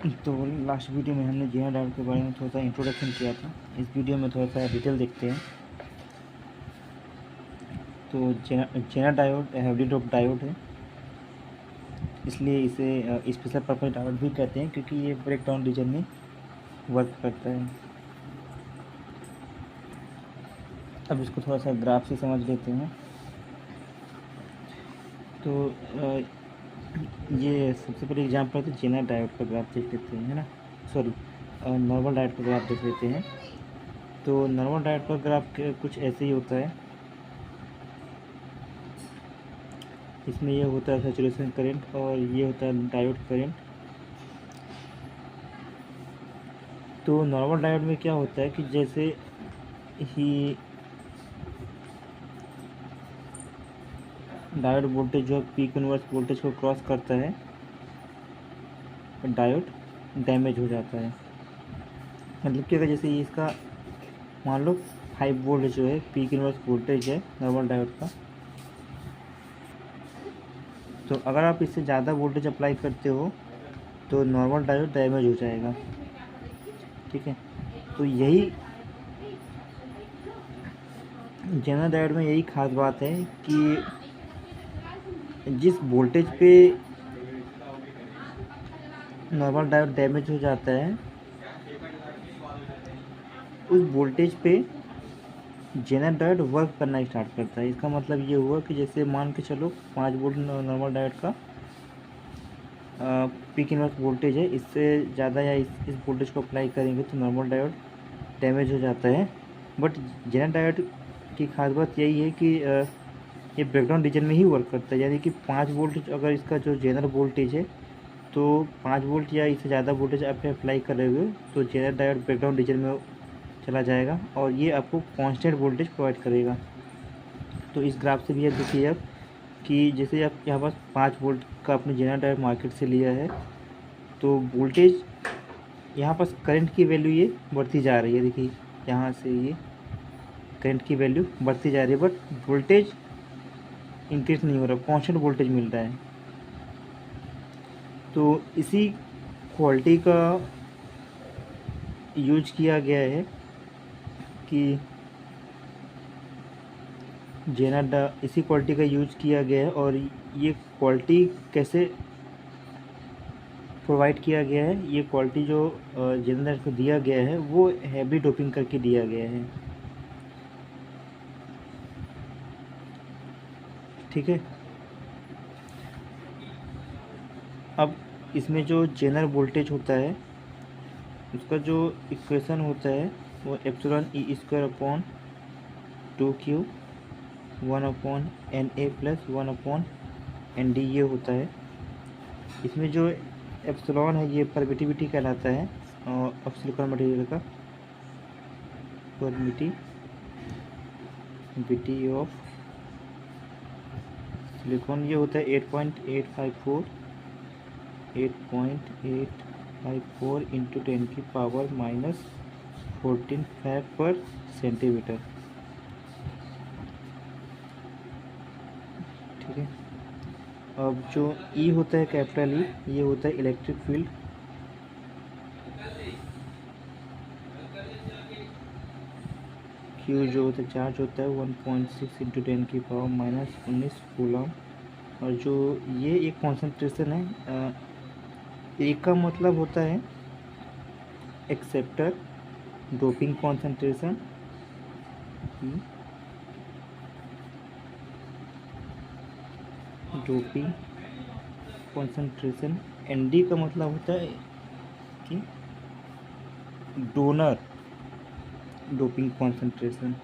तो last video में हमने जेनर डायोड के बारे में थोड़ा सा इंट्रोडक्शन किया था। इस वीडियो में थोड़ा सा डिटेल देखते हैं। तो zener diode heavy drop diode है, इसलिए इसे स्पेशल पर्पस डायोड भी कहते हैं, क्योंकि ये ब्रेक डाउन रीजन में वर्क करता है। अब इसको थोड़ा सा ग्राफ से समझ लेते हैं। तो ये सबसे पहले एग्जाम्पल है, तो जेनर डायोड का ग्राफ देख लेते हैं, है ना। सॉरी, नॉर्मल डायोड का ग्राफ देख लेते हैं। तो नॉर्मल डायोड का ग्राफ कुछ ऐसे ही होता है। इसमें ये होता है सैचुरेशन करंट और ये होता है डायोड करंट। तो नॉर्मल डायोड में क्या होता है कि जैसे ही डायोड वोल्टेज जो पीक इनवर्स वोल्टेज को क्रॉस करता है, डायोड डैमेज हो जाता है। मतलब कि अगर जैसे इसका मान लो 5 वोल्ट जो है पीक इनवर्स वोल्टेज है नॉर्मल डायोड का, तो अगर आप इससे ज़्यादा वोल्टेज अप्लाई करते हो तो नॉर्मल डायोड डैमेज हो जाएगा। ठीक है, तो यही जेनर डायोड में यही खास बात है कि जिस वोल्टेज पे नॉर्मल डायोड डैमेज हो जाता है, उस वोल्टेज पे जेनर डायोड वर्क करना स्टार्ट करता है। इसका मतलब ये हुआ कि जैसे मान के चलो 5 वोल्ट नॉर्मल डायोड का पीक इनवर्स वोल्टेज है, इससे ज़्यादा या इस वोल्टेज को अप्लाई करेंगे तो नॉर्मल डायोड डैमेज हो जाता है। बट जेनर डायोड की खास बात यही है कि ये ब्रेकडाउन रीजन में ही वर्क करता है। यानी कि 5 वोल्ट अगर इसका जो जेनर वोल्टेज है, तो 5 वोल्ट या इससे ज़्यादा वोल्टेज आप अप्लाई कर रहे हो तो जेनर डायोड ब्रेकडाउन रीजन में चला जाएगा और ये आपको कांस्टेंट वोल्टेज प्रोवाइड करेगा। तो इस ग्राफ से भी आप देखिए आप कि जैसे आप यहाँ पास 5 वोल्ट का अपने जेनर डायोड मार्केट से लिया है, तो वोल्टेज यहाँ पास करंट की वैल्यू ये बढ़ती जा रही है। देखिए यहाँ से ये करंट की वैल्यू बढ़ती जा रही है, बट वोल्टेज इंक्रीज नहीं हो रहा, कांस्टेंट वोल्टेज मिल रहा है। तो इसी क्वालिटी का यूज किया गया है कि इसी क्वालिटी का यूज किया गया है। और ये क्वालिटी कैसे प्रोवाइड किया गया है, ये क्वालिटी जो जेनर को दिया गया है वो हैवी डोपिंग करके दिया गया है। ठीक है, अब इसमें जो जेनर वोल्टेज होता है उसका जो इक्वेशन होता है वो epsilon E square upon 2Q 1/NA plus 1/ND ये होता है। इसमें जो एप्सिलॉन है ये परमिटिविटी कहलाता है और सिलिकॉन मटेरियल का परमिटिविटी ऑफ सिलिकॉन ये होता है 8.854 इंटू 10 की पावर -14 फैब पर सेंटीमीटर। ठीक है, अब जो ई होता है कैपिटल ई, ये होता है इलेक्ट्रिक फील्ड। क्यू जो होता है चार्ज होता है 1.6 इंटू 10 की पावर -19 कूलम। और जो ये एक कॉन्सेंट्रेशन है, ए का मतलब होता है acceptor doping concentration, doping concentration. N D का मतलब होता है कि donor doping concentration,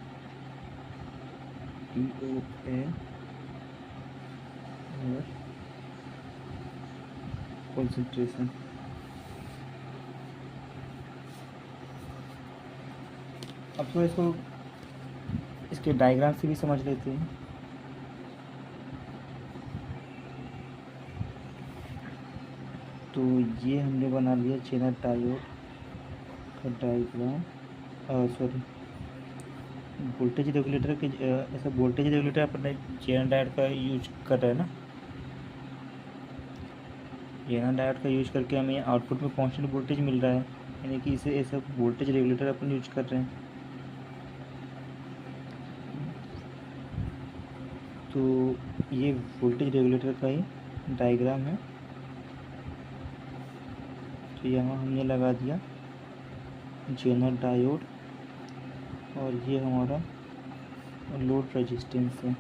DON concentration. अब तो इसको इसके डायग्राम से भी समझ लेते हैं। तो ये हमने बना लिया जेनर डायोड का डायग्राम, सॉरी वोल्टेज रेगुलेटर के ऐसा वोल्टेज रेगुलेटर अपने जेनर डायोड का यूज कर रहे हैं ना। जेनर डायोड का यूज करके हमें आउटपुट में कांस्टेंट वोल्टेज मिल रहा है, यानी कि इसे ऐसा वोल्टेज रेगुलेटर अपन यूज कर रहे हैं। तो ये वोल्टेज रेगुलेटर का ही डायग्राम है। तो यहाँ हमने लगा दिया जेनर डायोड और ये हमारा लोड रेजिस्टेंस है,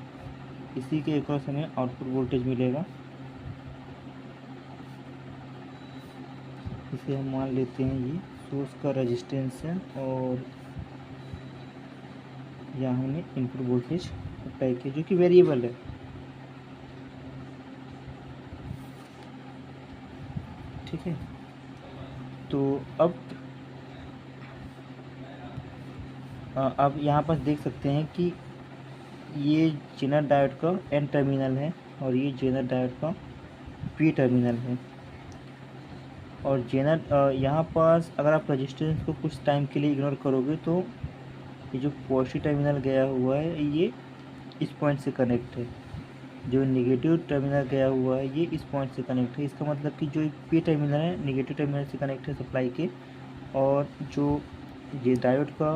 इसी के अक्रॉस हमें आउटपुट वोल्टेज मिलेगा। इसे हम मान लेते हैं ये सोर्स का रेजिस्टेंस है और यहाँ हमने इनपुट वोल्टेज अप्लाई किया जो कि वेरिएबल है। ठीक है, तो अब यहाँ पर देख सकते हैं कि ये जेनर डायोड का एन टर्मिनल है और ये जेनर डायोड का पी टर्मिनल है। और जेनर यहाँ पास अगर आप रेजिस्टेंस को कुछ टाइम के लिए इग्नोर करोगे तो ये जो पॉजिटिव टर्मिनल गया हुआ है ये इस पॉइंट से कनेक्ट है, जो नेगेटिव टर्मिनल गया हुआ है ये इस पॉइंट से कनेक्ट है। इसका मतलब कि जो पी टर्मिनल है नेगेटिव टर्मिनल से कनेक्ट है सप्लाई के, और जो ये डायोड का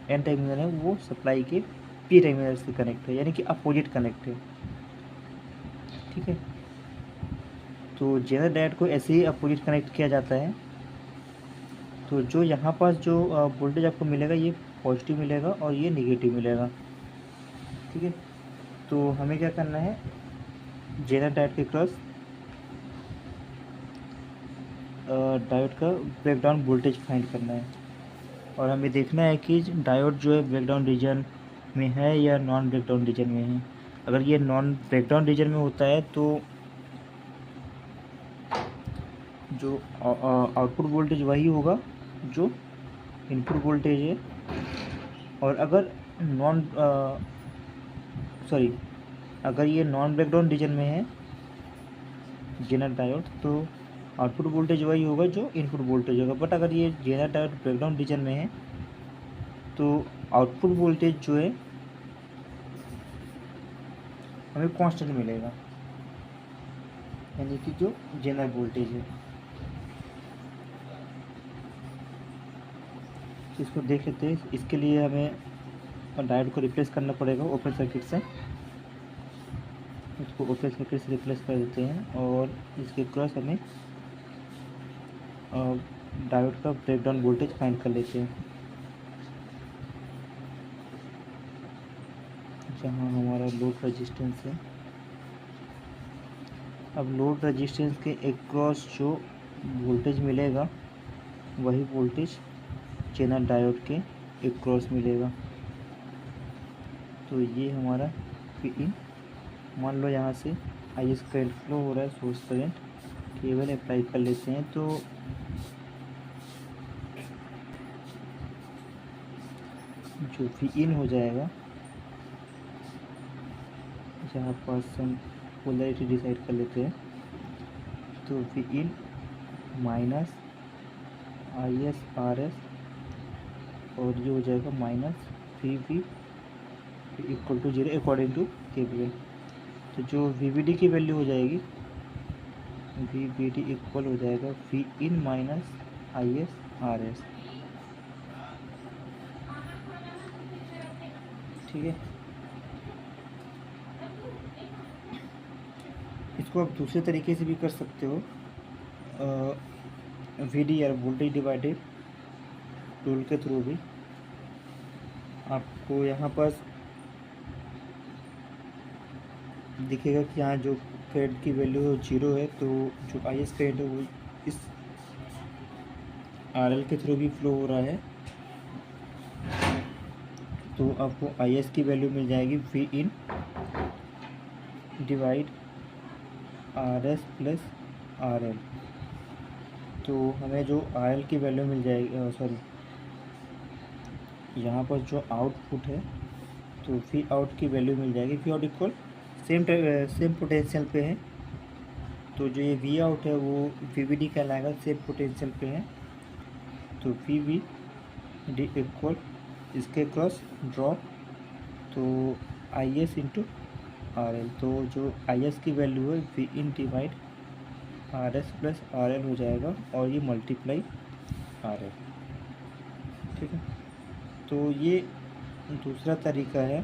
एन टर्मिनल है वो सप्लाई के पी टर्मिनल से कनेक्ट है, यानी कि अपोजिट कनेक्ट है। ठीक है, तो जेनर डायोड को ऐसे ही अपोजिट कनेक्ट किया जाता है। तो जो यहाँ पास जो वोल्टेज आपको मिलेगा ये पॉजिटिव मिलेगा और ये नेगेटिव मिलेगा। ठीक है, तो हमें क्या करना है, जेनर डायोड के क्रॉस डायोड का ब्रेकडाउन वोल्टेज फाइंड करना है और हमें देखना है कि डायोड जो है ब्रेकडाउन रीजन में है या नॉन ब्रेकडाउन रीजन में है। अगर ये नॉन ब्रेकडाउन रीजन में होता है तो जो आउटपुट वोल्टेज वही होगा जो इनपुट वोल्टेज है, और अगर अगर ये नॉन ब्रेकडाउन रीजन में है जेनर डायोड तो आउटपुट वोल्टेज वही होगा जो इनपुट वोल्टेज होगा। बट अगर ये जेनर डायोड ब्रेकडाउन रीजन में है तो आउटपुट वोल्टेज जो है हमें कांस्टेंट मिलेगा, यानी कि जो जेनर वोल्टेज है। इसको देख लेते हैं। इसके लिए हमें डायोड को रिप्लेस करना पड़ेगा ओपन सर्किट से। इसको ओपन सर्किट से रिप्लेस कर देते हैं और इसके क्रॉस हमें डायोड का ब्रेकडाउन वोल्टेज फाइंड कर लेते हैं, जहाँ हमारा लोड रेजिस्टेंस है। अब लोड रेजिस्टेंस के अक्रॉस जो वोल्टेज मिलेगा वही वोल्टेज जेनर डायोड के अक्रॉस मिलेगा। तो ये हमारा Pin, मान लो यहाँ से IS करंट फ्लो हो रहा है, सोर्स करंट केवल अप्लाई कर लेते हैं। तो जो Pin हो जाएगा, जहाँ पास हम पोलैरिटी डिसाइड कर लेते हैं, तो Pin माइनस IS RS और ये हो जाएगा minus VB equal to 0 according to KVL। तो जो VBD की वैल्यू हो जाएगी, VBD इक्वल हो जाएगा Vin माइनस IS RS। ठीक है, इसको आप दूसरे तरीके से भी कर सकते हो, VDR वोल्टेज डिवाइडेड रूल के थ्रू भी। आपको यहाँ पास दिखेगा कि यहाँ जो करंट की वैल्यू है 0 है, तो जो IS करंट है वो इस RL के थ्रू भी फ्लो हो रहा है। तो आपको IS की वैल्यू मिल जाएगी Vin divide RS plus RL। तो हमें जो RL की वैल्यू मिल जाएगी, यहाँ पर जो आउटपुट है तो V आउट की वैल्यू मिल जाएगी। V out equal same potential पे है, तो जो ये V आउट है वो VBD कहलाएगा, सेम पोटेंशियल पे है। तो VBD इक्वल इसके क्रॉस ड्रॉप तो IS इंटू RL। तो जो IS की वैल्यू है Vin divide R S plus R L हो जाएगा और ये मल्टीप्लाई आर एल। ठीक है, तो ये दूसरा तरीका है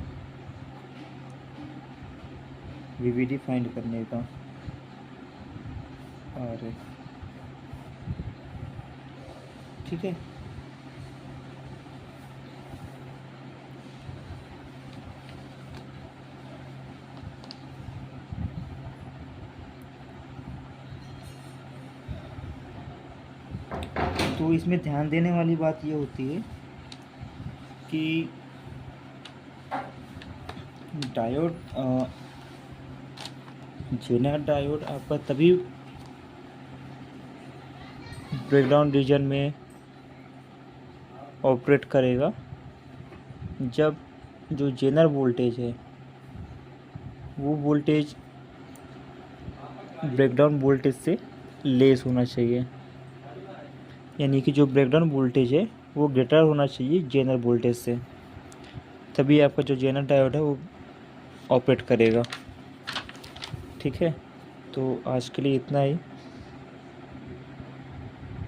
वीवीडी फाइंड करने का। आर एल, ठीक है। तो इसमें ध्यान देने वाली बात ये होती है कि डायोड, जेनर डायोड आपका तभी ब्रेकडाउन रीजन में ऑपरेट करेगा जब जो जेनर वोल्टेज है वो वोल्टेज ब्रेकडाउन वोल्टेज से लेस होना चाहिए, यानी कि जो ब्रेकडाउन वोल्टेज है वो ग्रेटर होना चाहिए जेनर वोल्टेज से, तभी आपका जो जेनर डायोड है वो ऑपरेट करेगा। ठीक है, तो आज के लिए इतना ही।